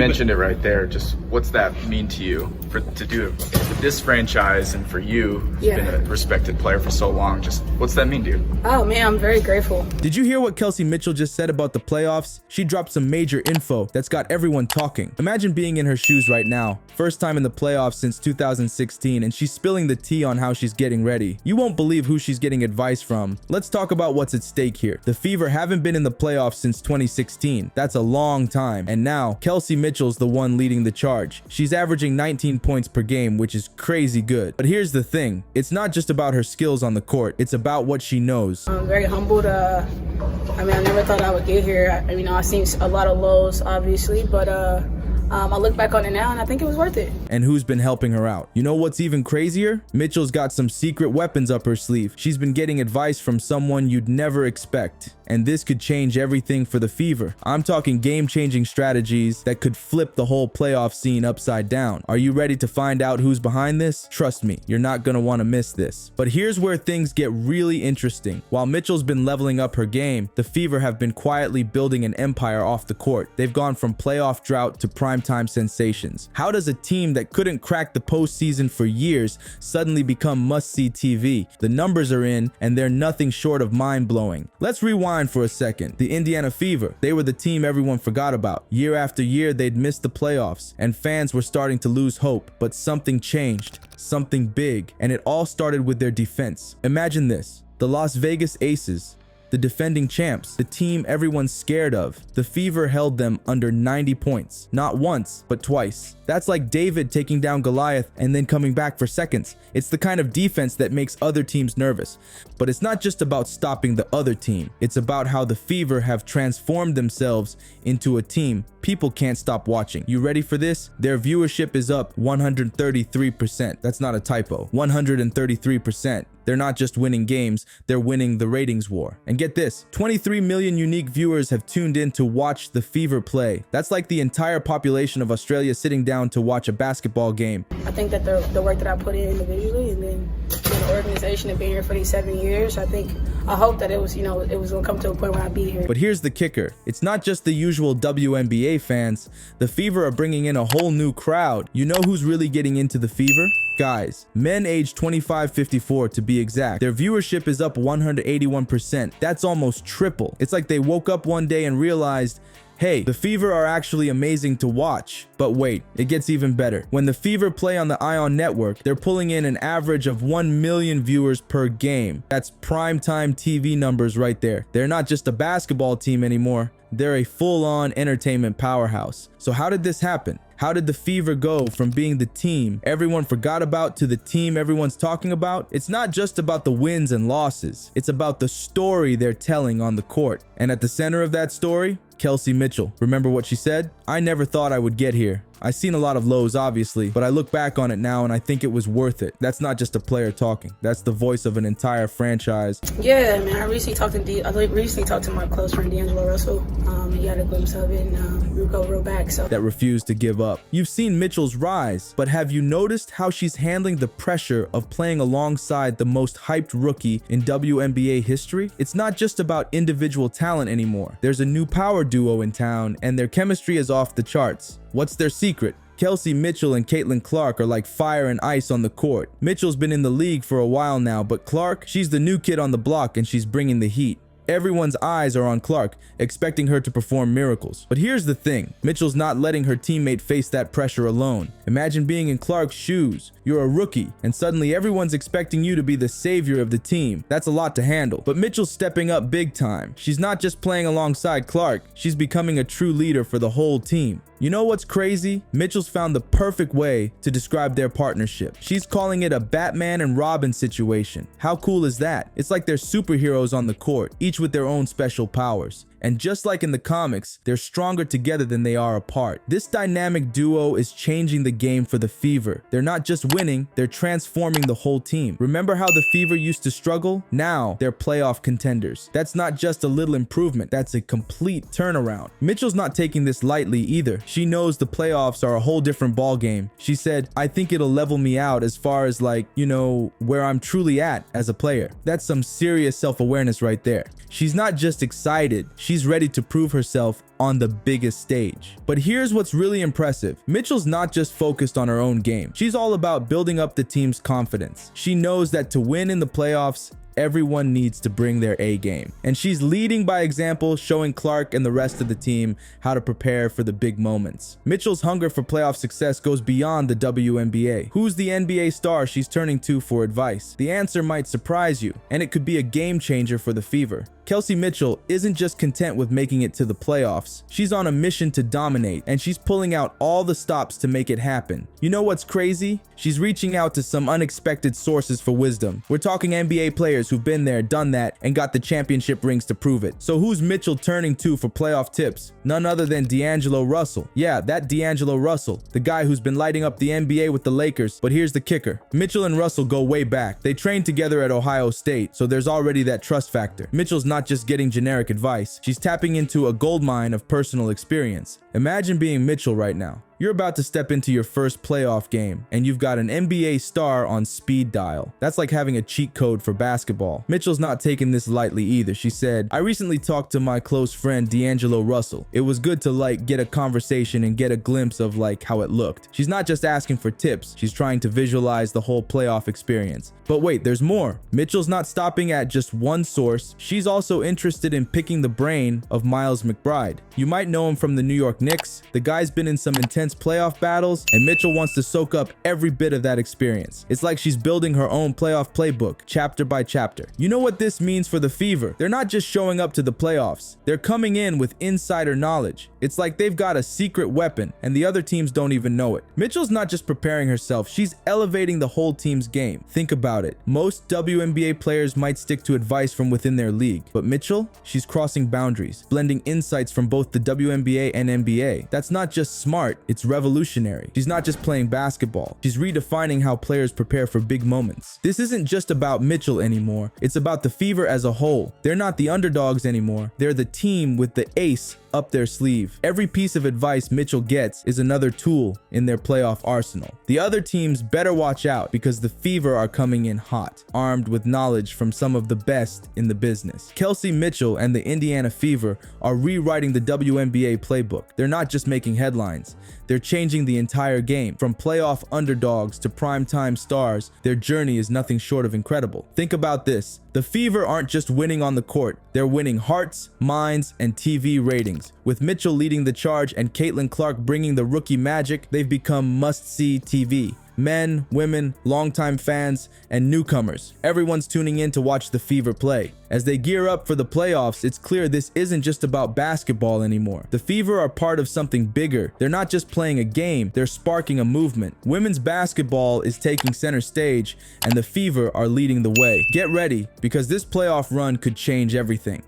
mentioned it right there. Just what's that mean to you to do it with this franchise and for you, who's been a respected player for so long? Just what's that mean to you? Oh man, I'm very grateful. Did you hear what Kelsey Mitchell just said about the playoffs? She dropped some major info that's got everyone talking. Imagine being in her shoes right now. First time in the playoffs since 2016, and she's spilling the tea on how she's getting ready. You won't believe who she's getting advice from. Let's talk about what's at stake here. The Fever haven't been in the playoffs since 2016. That's a long time. And now, Kelsey Mitchell's the one leading the charge. She's averaging 19 points per game, which is crazy good. But here's the thing. It's not just about her skills on the court. It's about what she knows. I'm very humbled. I never thought I would get here. I've seen a lot of lows, obviously, but I look back on it now and I think it was worth it. And who's been helping her out? You know what's even crazier? Mitchell's got some secret weapons up her sleeve. She's been getting advice from someone you'd never expect. And this could change everything for the Fever. I'm talking game-changing strategies that could flip the whole playoff scene upside down. Are you ready to find out who's behind this? Trust me, you're not gonna want to miss this. But here's where things get really interesting. While Mitchell's been leveling up her game, the Fever have been quietly building an empire off the court. They've gone from playoff drought to primetime sensations. How does a team that couldn't crack the postseason for years suddenly become must-see TV? The numbers are in, and they're nothing short of mind-blowing. Let's rewind for a second. The Indiana Fever, they were the team everyone forgot about. Year after year, they'd missed the playoffs, and fans were starting to lose hope. But something changed, something big, and it all started with their defense. Imagine this: the Las Vegas Aces, the defending champs, the team everyone's scared of. The Fever held them under 90 points, not once, but twice. That's like David taking down Goliath and then coming back for seconds. It's the kind of defense that makes other teams nervous. But it's not just about stopping the other team. It's about how the Fever have transformed themselves into a team people can't stop watching. You ready for this? Their viewership is up 133%. That's not a typo. 133%. They're not just winning games, they're winning the ratings war. And get this, 23 million unique viewers have tuned in to watch the Fever play. That's like the entire population of Australia sitting down to watch a basketball game. I think that the work that I put in individually and then the organization and being here for these 7 years, I hope that it was gonna come to a point where I'd be here. But here's the kicker. It's not just the usual WNBA fans. The Fever are bringing in a whole new crowd. You know who's really getting into the Fever? Guys, men aged 25-54 to be exact. Their viewership is up 181%. That's almost triple. It's like they woke up one day and realized, hey, the Fever are actually amazing to watch. But wait, it gets even better. When the Fever play on the Ion Network, they're pulling in an average of 1 million viewers per game. That's primetime TV numbers right there. They're not just a basketball team anymore. They're a full-on entertainment powerhouse. So how did this happen? How did the Fever go from being the team everyone forgot about to the team everyone's talking about? It's not just about the wins and losses. It's about the story they're telling on the court. And at the center of that story, Kelsey Mitchell. Remember what she said? I never thought I would get here. I've seen a lot of lows, obviously, but I look back on it now and I think it was worth it. That's not just a player talking. That's the voice of an entire franchise. Yeah, man. I recently talked to my close friend D'Angelo Russell. He had a glimpse of it, and we go real back. So that refused to give up. You've seen Mitchell's rise, but have you noticed how she's handling the pressure of playing alongside the most hyped rookie in WNBA history? It's not just about individual talent anymore. There's a new power duo in town, and their chemistry is off the charts. What's their secret? Kelsey Mitchell and Caitlin Clark are like fire and ice on the court. Mitchell's been in the league for a while now, but Clark, she's the new kid on the block and she's bringing the heat. Everyone's eyes are on Clark, expecting her to perform miracles. But here's the thing, Mitchell's not letting her teammate face that pressure alone. Imagine being in Clark's shoes. You're a rookie, and suddenly everyone's expecting you to be the savior of the team. That's a lot to handle. But Mitchell's stepping up big time. She's not just playing alongside Clark, she's becoming a true leader for the whole team. You know what's crazy? Mitchell's found the perfect way to describe their partnership. She's calling it a Batman and Robin situation. How cool is that? It's like they're superheroes on the court, each with their own special powers. And just like in the comics, they're stronger together than they are apart. This dynamic duo is changing the game for the Fever. They're not just winning, they're transforming the whole team. Remember how the Fever used to struggle? Now they're playoff contenders. That's not just a little improvement, that's a complete turnaround. Mitchell's not taking this lightly either. She knows the playoffs are a whole different ball game. She said, I think it'll level me out as far as where I'm truly at as a player. That's some serious self-awareness right there. She's not just excited, she's she's ready to prove herself on the biggest stage. But here's what's really impressive. Mitchell's not just focused on her own game. She's all about building up the team's confidence. She knows that to win in the playoffs, everyone needs to bring their A game. And she's leading by example, showing Clark and the rest of the team how to prepare for the big moments. Mitchell's hunger for playoff success goes beyond the WNBA. Who's the NBA star she's turning to for advice? The answer might surprise you, and it could be a game changer for the Fever. Kelsey Mitchell isn't just content with making it to the playoffs. She's on a mission to dominate, and she's pulling out all the stops to make it happen. You know what's crazy? She's reaching out to some unexpected sources for wisdom. We're talking NBA players who've been there, done that, and got the championship rings to prove it. So who's Mitchell turning to for playoff tips? None other than D'Angelo Russell. Yeah, that D'Angelo Russell, the guy who's been lighting up the NBA with the Lakers. But here's the kicker. Mitchell and Russell go way back. They trained together at Ohio State, so there's already that trust factor. Mitchell's not just getting generic advice. She's tapping into a goldmine of personal experience. Imagine being Mitchell right now. You're about to step into your first playoff game, and you've got an NBA star on speed dial. That's like having a cheat code for basketball. Mitchell's not taking this lightly either. She said, "I recently talked to my close friend D'Angelo Russell. It was good to get a conversation and get a glimpse of how it looked." She's not just asking for tips. She's trying to visualize the whole playoff experience. But wait, there's more. Mitchell's not stopping at just one source. She's also interested in picking the brain of Miles McBride. You might know him from the New York Knicks. The guy's been in some intense playoff battles, and Mitchell wants to soak up every bit of that experience. It's like she's building her own playoff playbook, chapter by chapter. You know what this means for the Fever? They're not just showing up to the playoffs. They're coming in with insider knowledge. It's like they've got a secret weapon, and the other teams don't even know it. Mitchell's not just preparing herself, she's elevating the whole team's game. Think about it. Most WNBA players might stick to advice from within their league, but Mitchell, she's crossing boundaries, blending insights from both the WNBA and NBA. That's not just smart, it's revolutionary. She's not just playing basketball. She's redefining how players prepare for big moments. This isn't just about Mitchell anymore. It's about the Fever as a whole. They're not the underdogs anymore. They're the team with the ace up their sleeve. Every piece of advice Mitchell gets is another tool in their playoff arsenal. The other teams better watch out, because the Fever are coming in hot, armed with knowledge from some of the best in the business. Kelsey Mitchell and the Indiana Fever are rewriting the WNBA playbook. They're not just making headlines. They're changing the entire game. From playoff underdogs to primetime stars, their journey is nothing short of incredible. Think about this. The Fever aren't just winning on the court. They're winning hearts, minds, and TV ratings. With Mitchell leading the charge and Caitlin Clark bringing the rookie magic, they've become must-see TV. Men, women, longtime fans, and newcomers. Everyone's tuning in to watch the Fever play. As they gear up for the playoffs, it's clear this isn't just about basketball anymore. The Fever are part of something bigger. They're not just playing a game, they're sparking a movement. Women's basketball is taking center stage, and the Fever are leading the way. Get ready, because this playoff run could change everything.